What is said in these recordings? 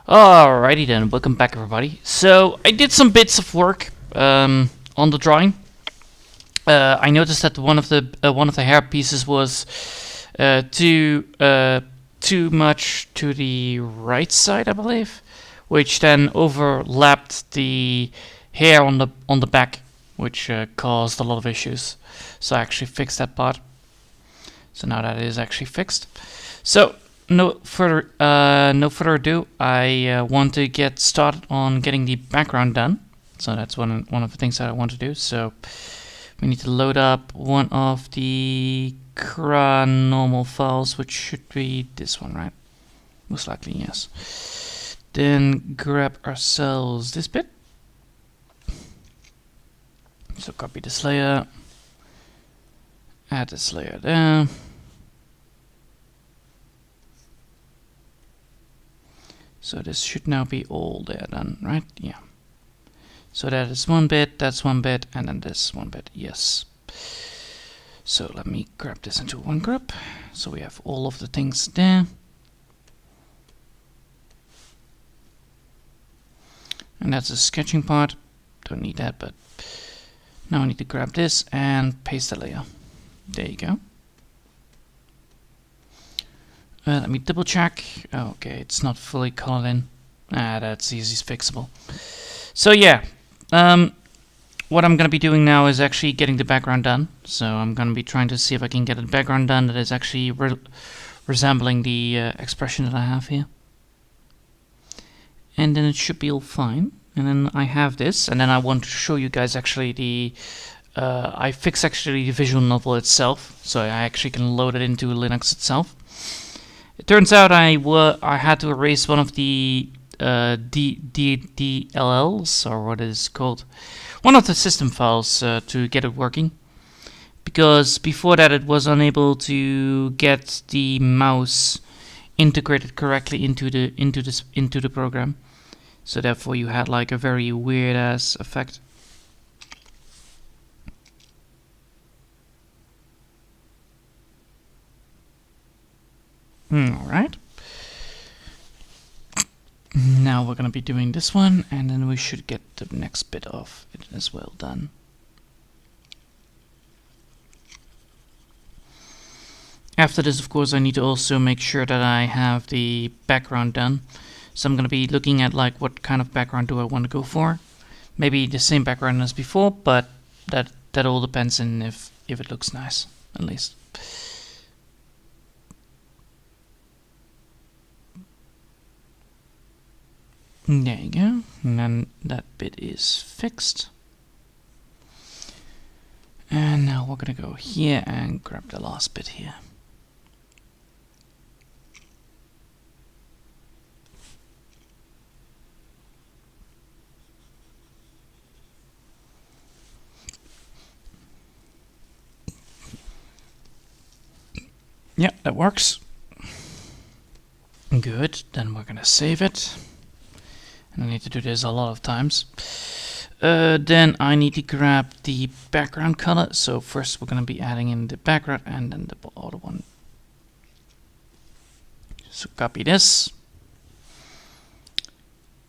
Alrighty then, welcome back everybody. So I did some bits of work on the drawing. I noticed that one of the hair pieces was too much to the right side, I believe, which then overlapped the hair on the back, which caused a lot of issues. So I actually fixed that part. So now that is actually fixed. So no further ado, I want to get started on getting the background done. So that's one of the things that I want to do. So we need to load up one of the normal files, which should be this one, right? Most likely, yes. Then grab ourselves this bit. So copy this layer, add this layer there. So this should now be all there done, right? Yeah. So that is one bit, that's one bit, and then this one bit, yes. So let me grab this into one grab. So we have all of the things there. And that's the sketching part. Don't need that, but now I need to grab this and paste the layer. There you go. Let me double check. Okay, it's not fully colored in. That's easy fixable. So yeah, what I'm going to be doing now is actually getting the background done. So I'm going to be trying to see if I can get a background done that is actually resembling the expression that I have here. And then it should be all fine. And then I have this, and then I want to show you guys actually the I fixed actually the visual novel itself, so I actually can load it into Linux itself. It turns out I had to erase one of the DLLs, or what is called, one of the system files to get it working, because before that it was unable to get the mouse integrated correctly into the program. So therefore you had like a very weird ass effect. Alright. Now we're gonna be doing this one, and then we should get the next bit of it as well done. After this, of course, I need to also make sure that I have the background done. So I'm gonna be looking at like what kind of background do I want to go for. Maybe the same background as before, but that all depends on if it looks nice, at least. There you go, and then that bit is fixed. And now we're gonna go here and grab the last bit here. Yeah, that works. Good, then we're gonna save it. I need to do this a lot of times. Then I need to grab the background color. So first we're going to be adding in the background and then the other one. So copy this.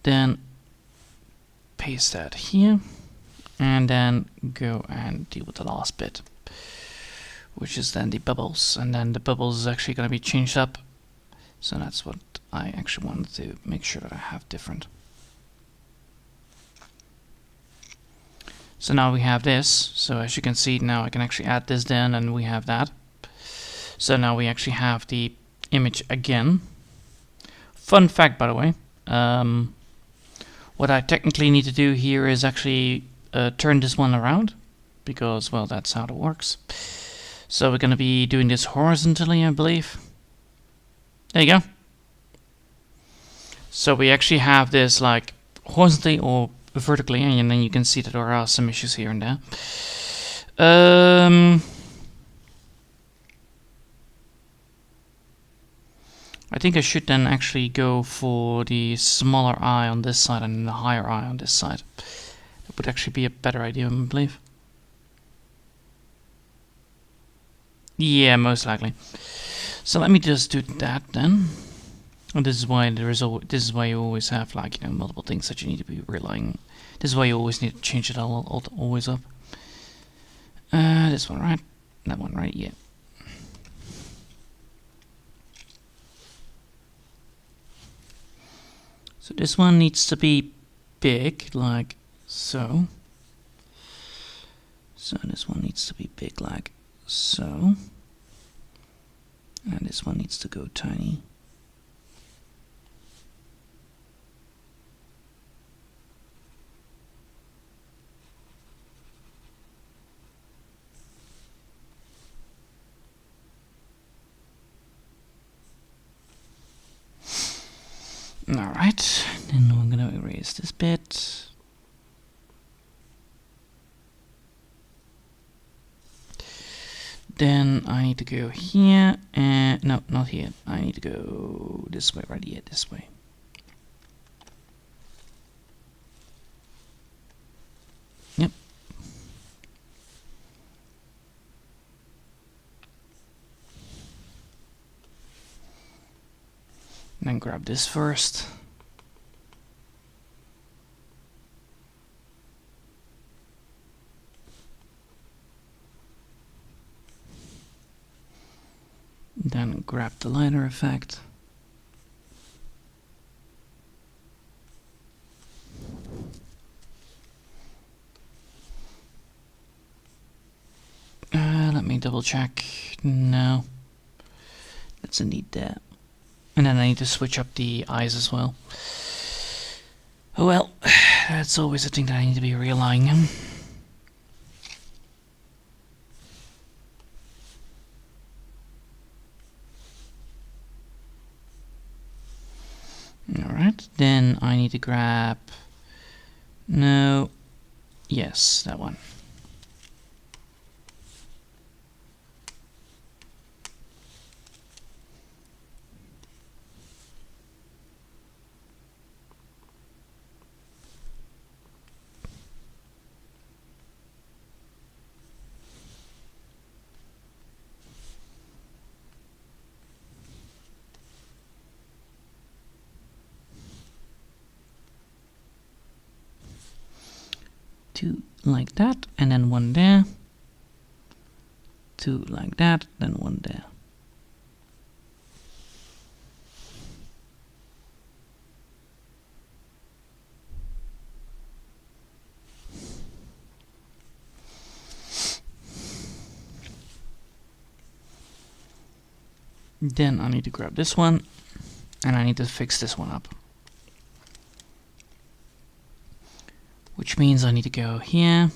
Then paste that here. And then go and deal with the last bit, which is then the bubbles. And then the bubbles is actually going to be changed up. So that's what I actually wanted to make sure that I have different. So now we have this, so as you can see now I can actually add this then, and we have that. So now we actually have the image again. Fun fact, by the way, what I technically need to do here is actually turn this one around, because, well, that's how it works. So we're going to be doing this horizontally, I believe. There you go. So we actually have this like horizontally or vertically, and then you can see that there are some issues here and there. I think I should then actually go for the smaller eye on this side and the higher eye on this side. That would actually be a better idea, I believe. Yeah, most likely. So let me just do that then. And this is why this is why you always have, like, multiple things that you need to be relying. This is why you always need to change it all always up. This one, right? That one, right? Yeah. So this one needs to be big, like so. So this one needs to be big, like so. And this one needs to go tiny. Alright, then we're gonna erase this bit. Then I need to go here, and no, not here. I need to go this way, right here, this way. Yep. Then grab this first. Then grab the liner effect. Let me double check. No. That's indeed that. And then I need to switch up the eyes as well. Oh well, that's always a thing that I need to be relying on. Alright, then I need to grab... No... Yes, that one. Two like that, and then one there. Two like that, then one there. Then I need to grab this one, and I need to fix this one up. Which means I need to go here.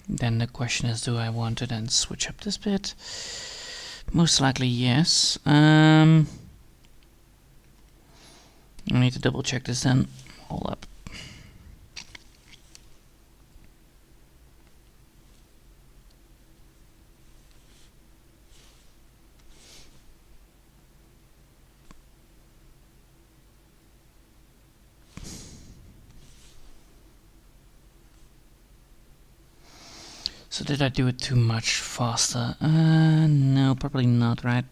Then the question is, do I want to then switch up this bit? Most likely yes. I need to double check this then. Hold up. So did I do it too much faster? No, probably not, right?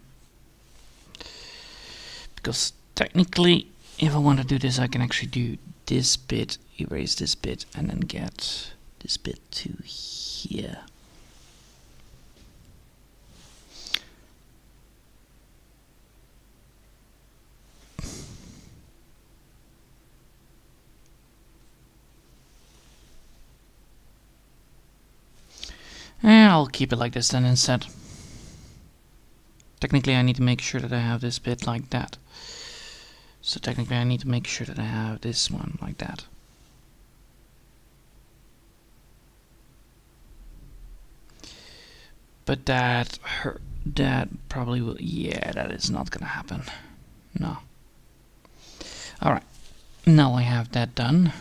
Because technically, if I want to do this, I can actually do this bit, erase this bit, and then get this bit to here. And I'll keep it like this then instead. Technically I need to make sure that I have this bit like that. So technically I need to make sure that I have this one like that. But that probably will, yeah, that is not gonna happen. No. Alright, now I have that done.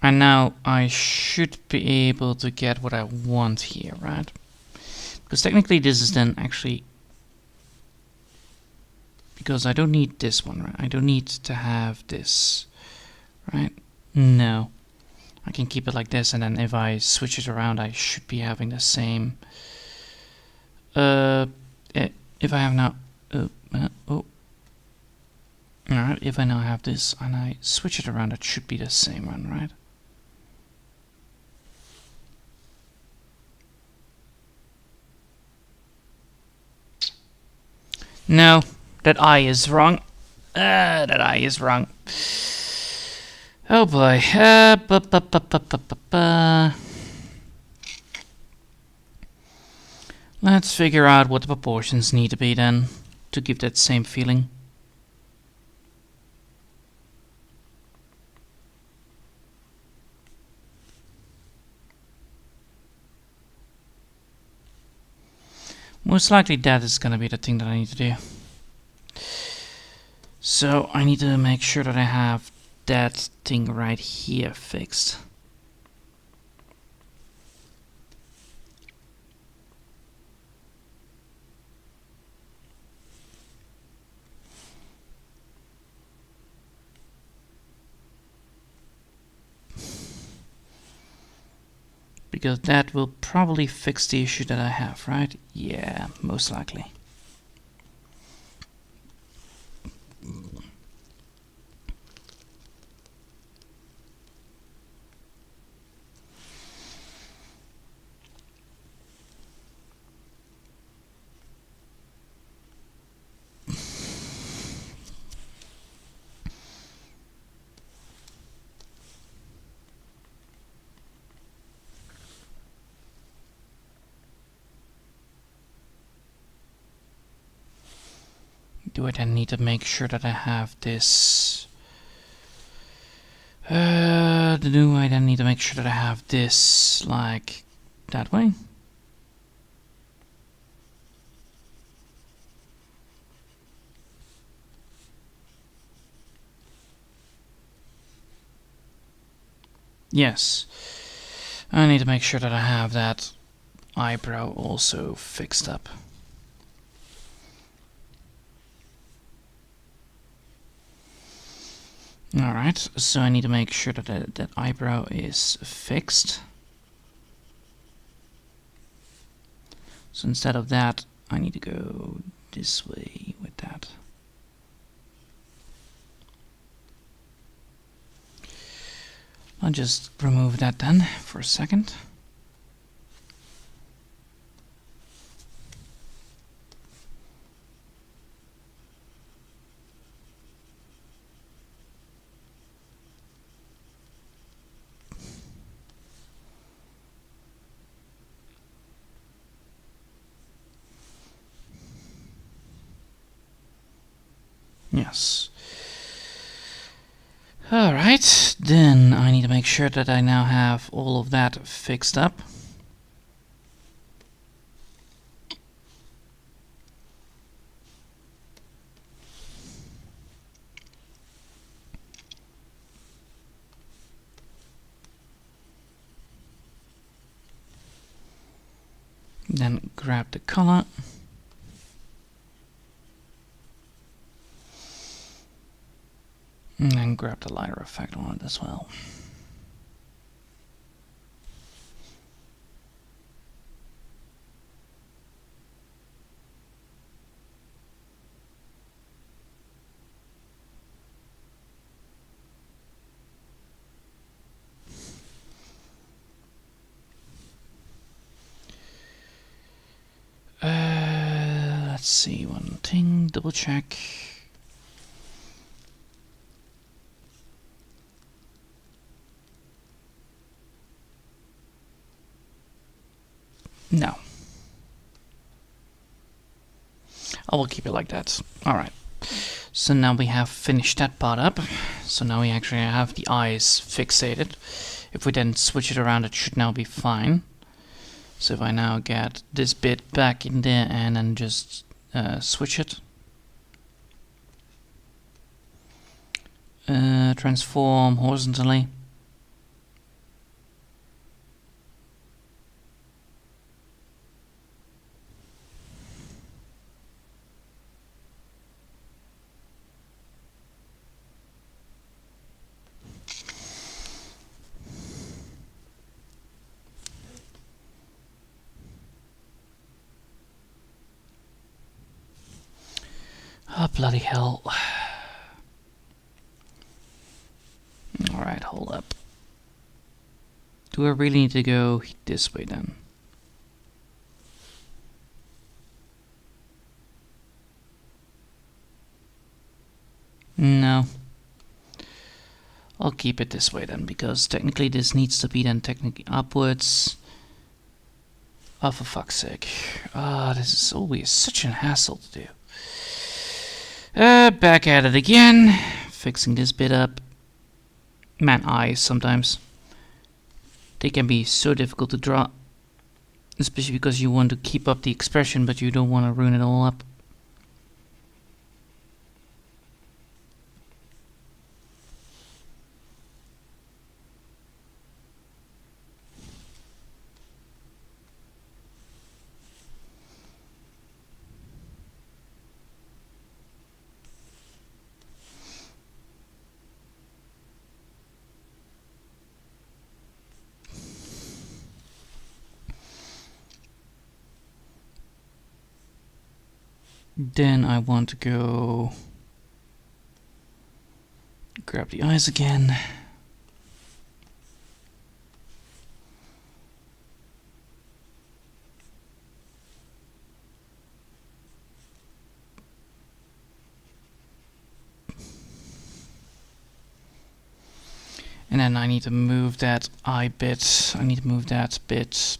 And now I should be able to get what I want here, right? Because technically this is then actually... Because I don't need this one, right? I don't need to have this, right? No. I can keep it like this, and then if I switch it around, I should be having the same... if I have now... oh. Alright, if I now have this, and I switch it around, it should be the same one, right? No, that I is wrong. That I is wrong. Oh boy. Let's figure out what the proportions need to be then, to give that same feeling. Most likely that is gonna be the thing that I need to do. So I need to make sure that I have that thing right here fixed. Because that will probably fix the issue that I have, right? Yeah, most likely. Do I then need to make sure that I have this... do I then need to make sure that I have this, like, that way? Yes. I need to make sure that I have that eyebrow also fixed up. Alright, so I need to make sure that that eyebrow is fixed. So instead of that, I need to go this way with that. I'll just remove that then for a second. Yes. Alright, then I need to make sure that I now have all of that fixed up. Then grab the color. And then grab the lighter effect on it as well. Let's see, one thing, double check. No. I will keep it like that. Alright. So now we have finished that part up. So now we actually have the eyes fixated. If we then switch it around, it should now be fine. So if I now get this bit back in there and then just switch it. Transform horizontally. bloody hell. Alright, hold up. Do I really need to go this way then? No. I'll keep it this way then, because technically this needs to be then technically upwards. Oh, for fuck's sake. Ah, this is always such an hassle to do. Back at it again. Fixing this bit up. Man, eyes sometimes. They can be so difficult to draw. Especially because you want to keep up the expression, but you don't want to ruin it all up. Then I want to go grab the eyes again. And then I need to move that eye bit. I need to move that bit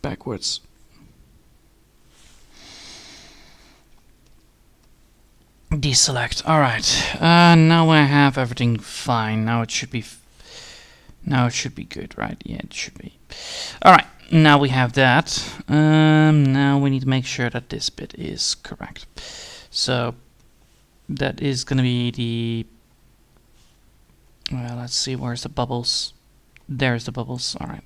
backwards. Deselect. Alright. Now I have everything fine. Now it should be now it should be good, right? Yeah, it should be. Alright, now we have that. Now we need to make sure that this bit is correct. So that is gonna be the, well, let's see, where's the bubbles? There's the bubbles. Alright.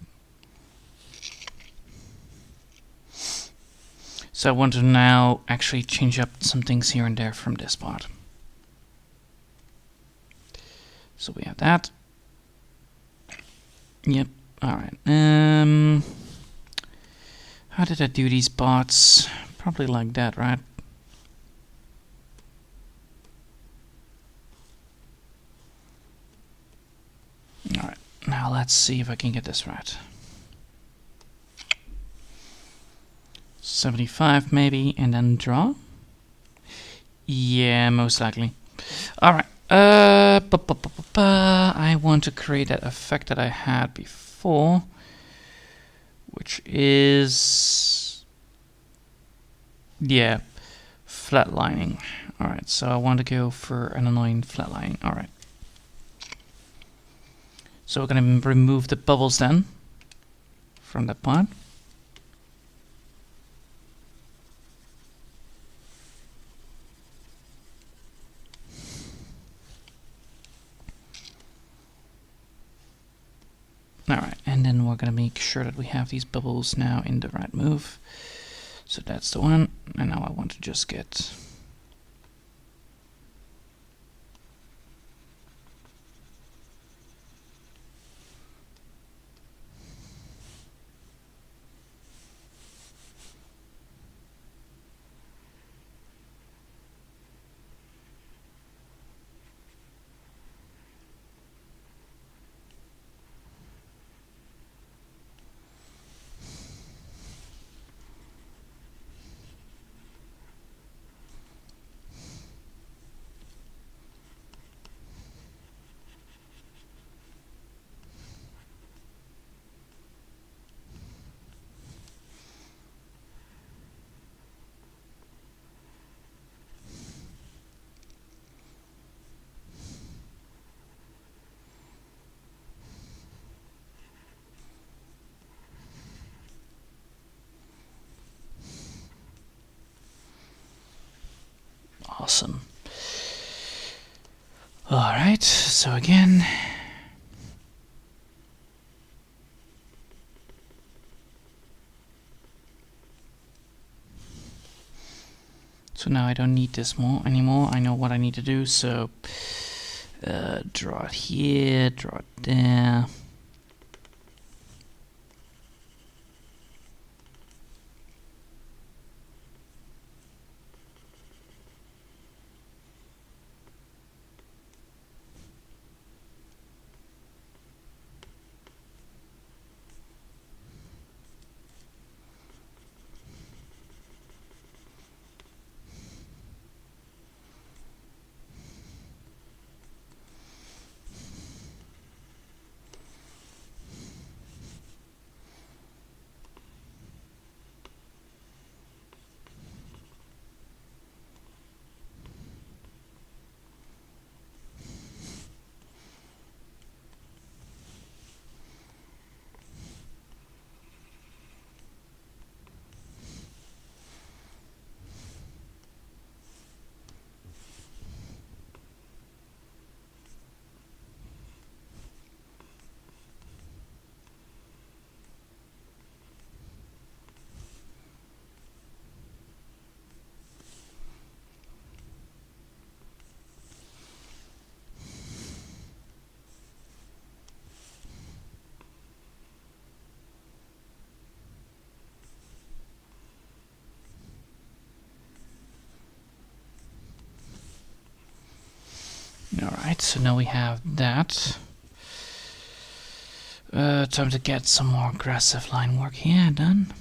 So I want to now actually change up some things here and there from this part. So we have that. Yep. Alright. How did I do these parts? Probably like that, right? Alright. Now let's see if I can get this right. 75 maybe, and then draw. Yeah, most likely. Alright. I want to create that effect that I had before, which is, yeah, flatlining. Alright, so I want to go for an annoying flatlining. Alright. So we're going to remove the bubbles then from that part. Alright, and then we're going to make sure that we have these bubbles now in the right move. So that's the one, and now I want to just get awesome. Alright, so again, so now I don't need this anymore. I know what I need to do, so draw it here, draw it there. Alright, so now we have that. Time to get some more aggressive line work here done.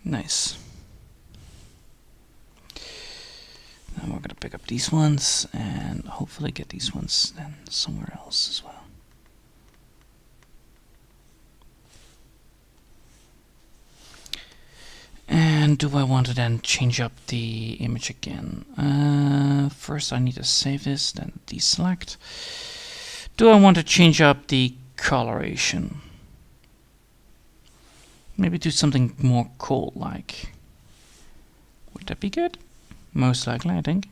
Nice. Now we're gonna pick up these ones and hopefully get these ones then somewhere else as well. And do I want to then change up the image again? First I need to save this, then deselect. Do I want to change up the coloration? Maybe do something more cold-like. Would that be good? Most likely, I think.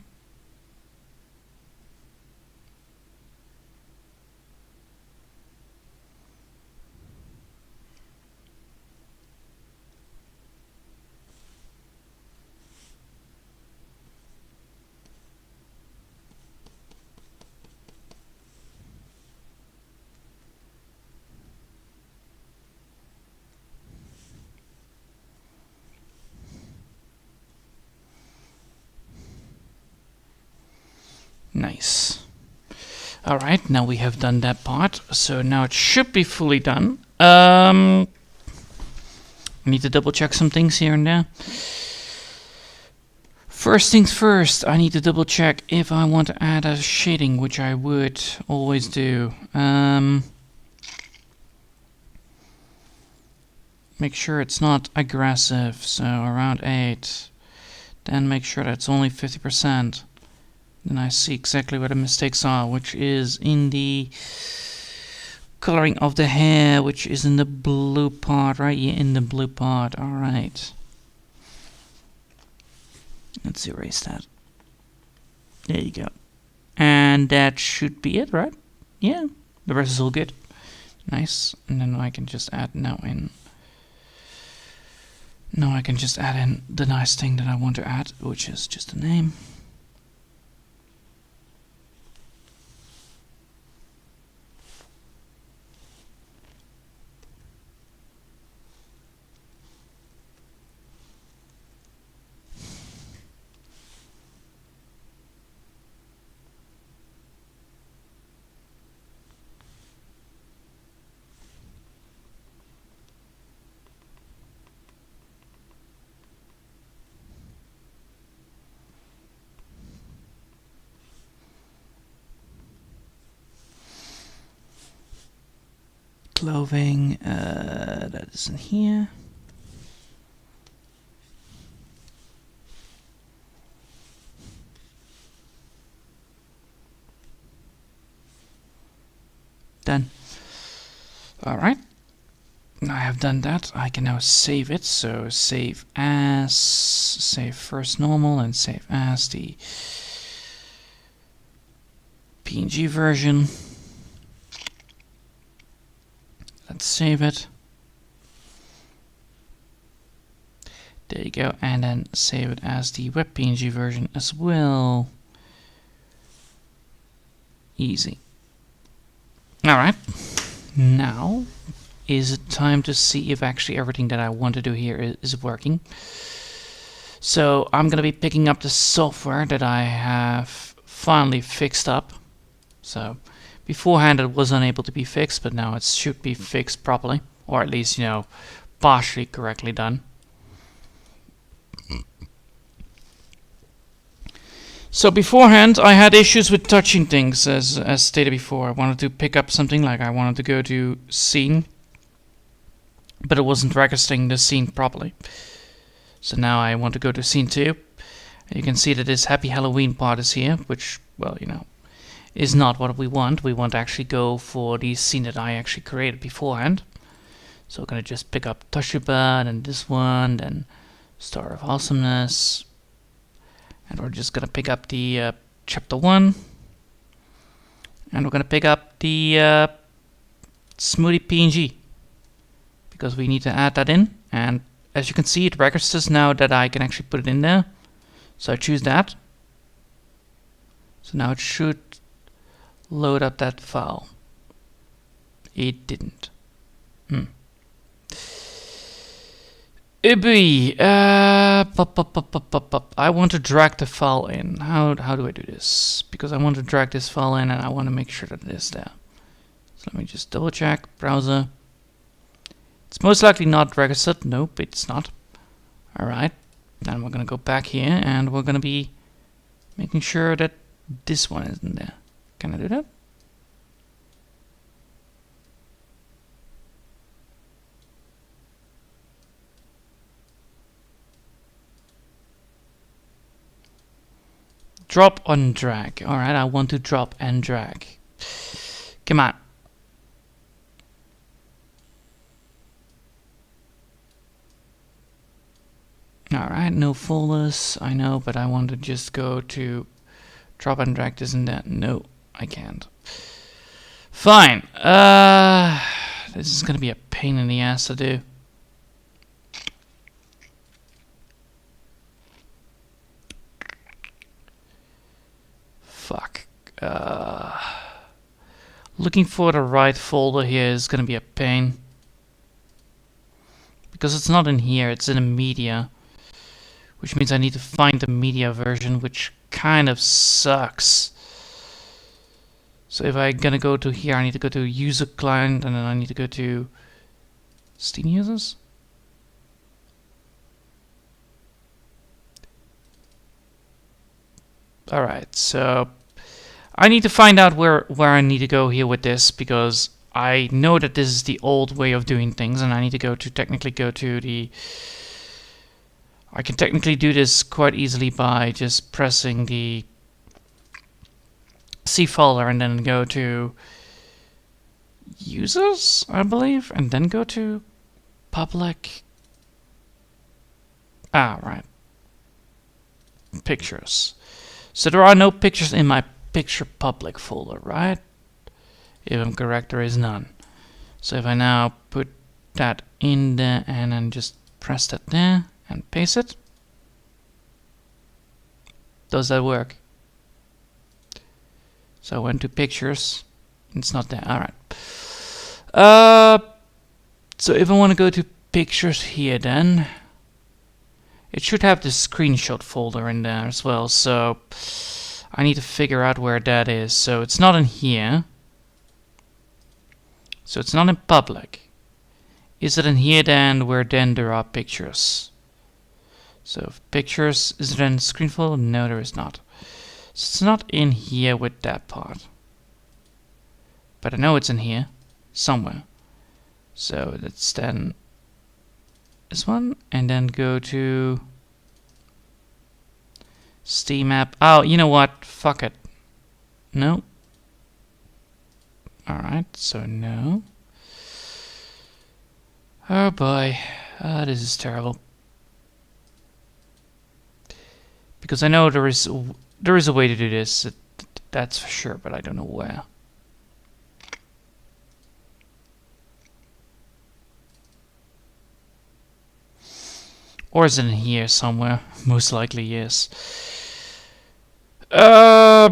Nice. Alright, now we have done that part, so now it should be fully done. I need to double check some things here and there. First things first, I need to double check if I want to add a shading, which I would always do. Make sure it's not aggressive, so around 8. Then make sure that it's only 50%. Then I see exactly where the mistakes are, which is in the coloring of the hair, which is in the blue part, right? Yeah, in the blue part. Alright. Let's erase that. There you go. And that should be it, right? Yeah. The rest is all good. Nice. And then I can just add now in. Now I can just add in the nice thing that I want to add, which is just a name. Clothing, that is in here. Done. Alright. I have done that. I can now save it. So save as, save first normal, and save as the PNG version. Let's save it. There you go. And then save it as the WebPNG version as well. Easy. Alright. Now is it time to see if actually everything that I want to do here is working. So I'm going to be picking up the software that I have finally fixed up. So beforehand it was unable to be fixed, but now it should be fixed properly, or at least, you know, partially correctly done. So beforehand I had issues with touching things, as stated before. I wanted to pick up something, like I wanted to go to scene, but it wasn't registering the scene properly. So now I want to go to scene 2. You can see that this Happy Halloween part is here, which, well, you know, is not what we want. We want to actually go for the scene that I actually created beforehand. So we're going to just pick up Toshiba, and this one, then Star of Awesomeness. And we're just going to pick up the chapter 1. And we're going to pick up the Smoothie PNG, because we need to add that in. And as you can see, it registers now that I can actually put it in there. So I choose that. So now it should load up that file. It didn't. I want to drag the file in. How do I do this? Because I want to drag this file in and I want to make sure that it is there. So let me just double check. Browser. It's most likely not registered. Nope, it's not. Alright. Then we're going to go back here and we're going to be making sure that this one isn't there. Can I do that? Drop and drag. Alright, I want to drop and drag. Come on. Alright, no folders. I know, but I want to just go to drop and drag this and that. No, I can't. Fine. This is gonna be a pain in the ass to do. Fuck. Looking for the right folder here is gonna be a pain. Because it's not in here, it's in a media. Which means I need to find the media version, which kind of sucks. So if I'm gonna go to here, I need to go to user client, and then I need to go to Steam users. Alright, so I need to find out where I need to go here with this, because I know that this is the old way of doing things, and I need to technically go to the... I can technically do this quite easily by just pressing the C folder and then go to users, I believe, and then go to public. Ah, right. Pictures. So there are no pictures in my picture public folder, right? If I'm correct, there is none. So if I now put that in there and then just press that there and paste it. Does that work? So I went to pictures. It's not there. Alright. So if I want to go to pictures here, then it should have the screenshot folder in there as well. So I need to figure out where that is. So it's not in here. So it's not in public. Is it in here then, where then there are pictures? So pictures, is it in screen folder? No, there is not. So it's not in here with that part. But I know it's in here somewhere. So let's then this one, and then go to Steam app. Oh, you know what? Fuck it. No. Alright, so no. Oh boy, this is terrible. Because I know there is a way to do this, that's for sure, but I don't know where. Or is it in here somewhere? Most likely, yes. No.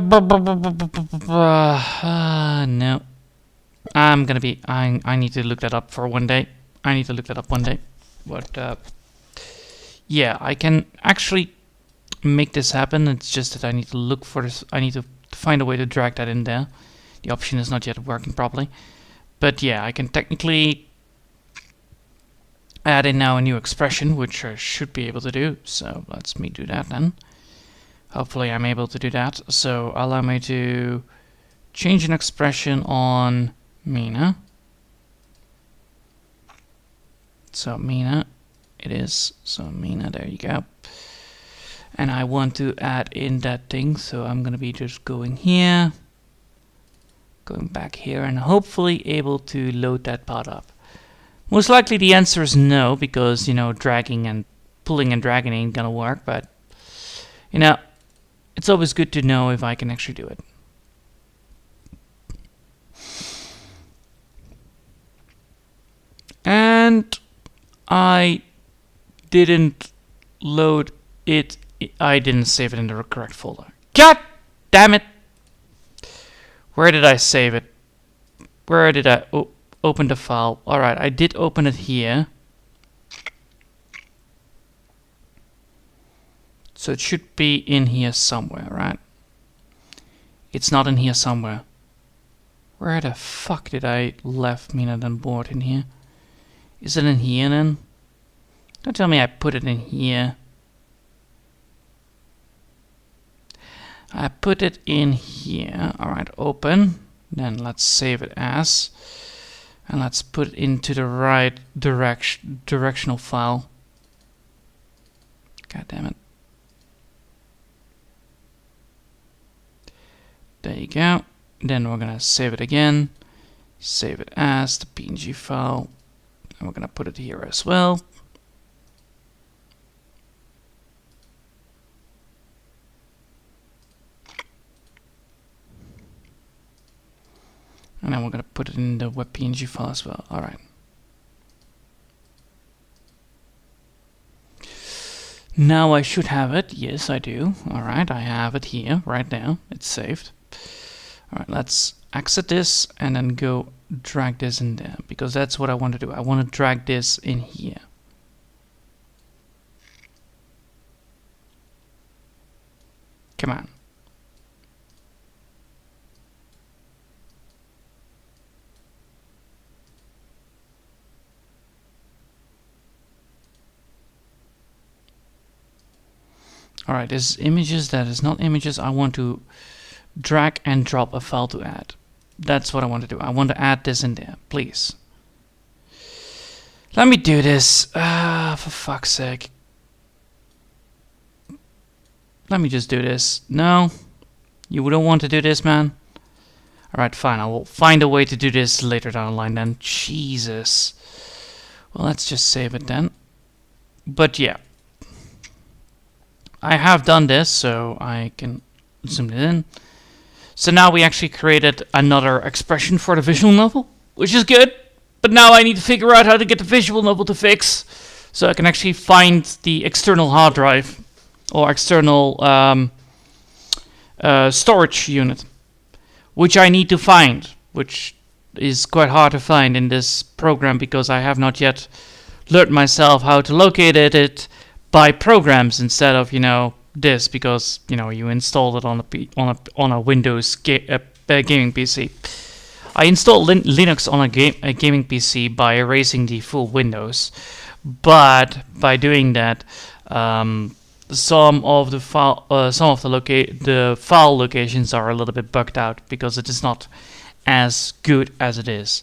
I'm gonna be. I need to look that up for one day. But yeah, I can actually make this happen. It's just that I need to look for this. I need to find a way to drag that in there. The option is not yet working properly. But yeah, I can technically add in now a new expression, which I should be able to do. So let's me do that then. Hopefully I'm able to do that. So allow me to change an expression on Mina. So Mina it is. So Mina, there you go. And I want to add in that thing. So I'm gonna be just going here, going back here, and hopefully able to load that pod up. Most likely the answer is no, because, you know, dragging and pulling and dragging ain't gonna work, but, you know, it's always good to know if I can actually do it. And I didn't load it, I didn't save it in the correct folder. God damn it! Where did I save it? Where did I... Oh. Open the file. Alright, I did open it here. So it should be in here somewhere, right? It's not in here somewhere. Where the fuck did I left Mina on board in here? Is it in here then? Don't tell me I put it in here. I put it in here. Alright, open. Then let's save it as. And let's put it into the right directional file. God damn it. There you go. Then we're gonna save it again. Save it as the PNG file. And we're gonna put it here as well. And then we're going to put it in the WebPNG file as well. Alright. Now I should have it. Yes, I do. Alright, I have it here right now. It's saved. Alright, let's exit this and then go drag this in there, because that's what I want to do. I want to drag this in here. Come on. Alright, this is images, that is not images. I want to drag and drop a file to add. That's what I want to do. I want to add this in there, please. Let me do this. For fuck's sake. Let me just do this. No, you don't want to do this, man. Alright, fine. I will find a way to do this later down the line then. Jesus. Well, let's just save it then. But yeah. I have done this, so I can zoom it in. So now we actually created another expression for the visual novel, which is good. But now I need to figure out how to get the visual novel to fix, so I can actually find the external hard drive or external storage unit, which I need to find, which is quite hard to find in this program because I have not yet learned myself how to locate it by programs instead of, you know, this, because, you know, you installed it on a Windows gaming PC. I installed Linux on a gaming PC by erasing the full Windows, but by doing that, some of the file locations are a little bit bugged out because it is not as good as it is.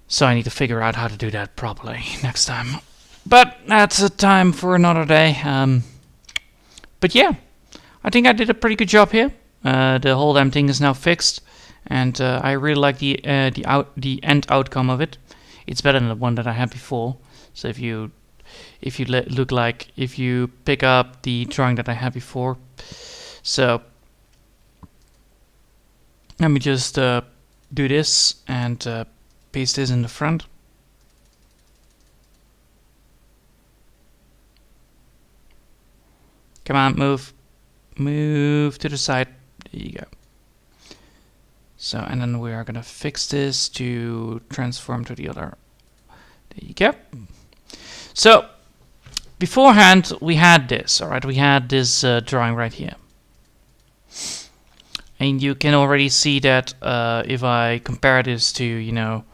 So I need to figure out how to do that properly next time. But that's a time for another day. But yeah, I think I did a pretty good job here. The whole damn thing is now fixed, and I really like the end outcome of it. It's better than the one that I had before. So if you pick up the drawing that I had before, so let me just do this and paste this in the front. Come on, move to the side. There you go. So, and then we are gonna fix this to transform to the other. There you go. So, beforehand we had this, alright? We had this drawing right here. And you can already see that if I compare this to, you know,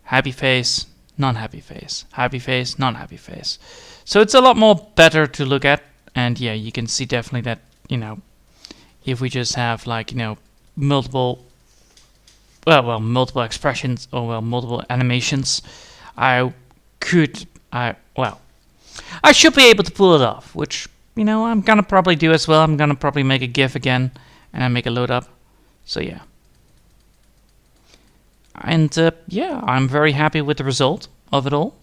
happy face, non-happy face, happy face, non-happy face. So it's a lot more better to look at, and yeah, you can see definitely that, you know, if we just have like, you know, multiple expressions, or multiple animations, I should be able to pull it off, which, you know, I'm gonna probably do as well. I'm gonna probably make a GIF again and I make a load up. So yeah. And yeah, I'm very happy with the result of it all.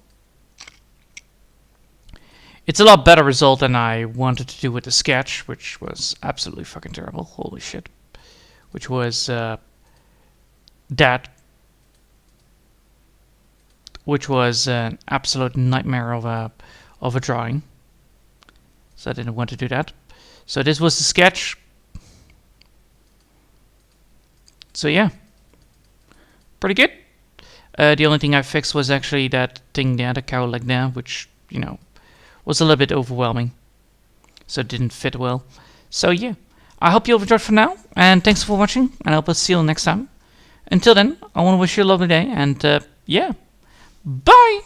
It's a lot better result than I wanted to do with the sketch, which was absolutely fucking terrible. Holy shit. Which was which was an absolute nightmare of a drawing. So I didn't want to do that. So this was the sketch. So yeah, pretty good. The only thing I fixed was actually that thing there, the cow leg there, which, you know, was a little bit overwhelming. So it didn't fit well. So yeah, I hope you've enjoyed for now, and thanks for watching, and I hope I'll see you next time. Until then, I want to wish you a lovely day, and yeah, bye!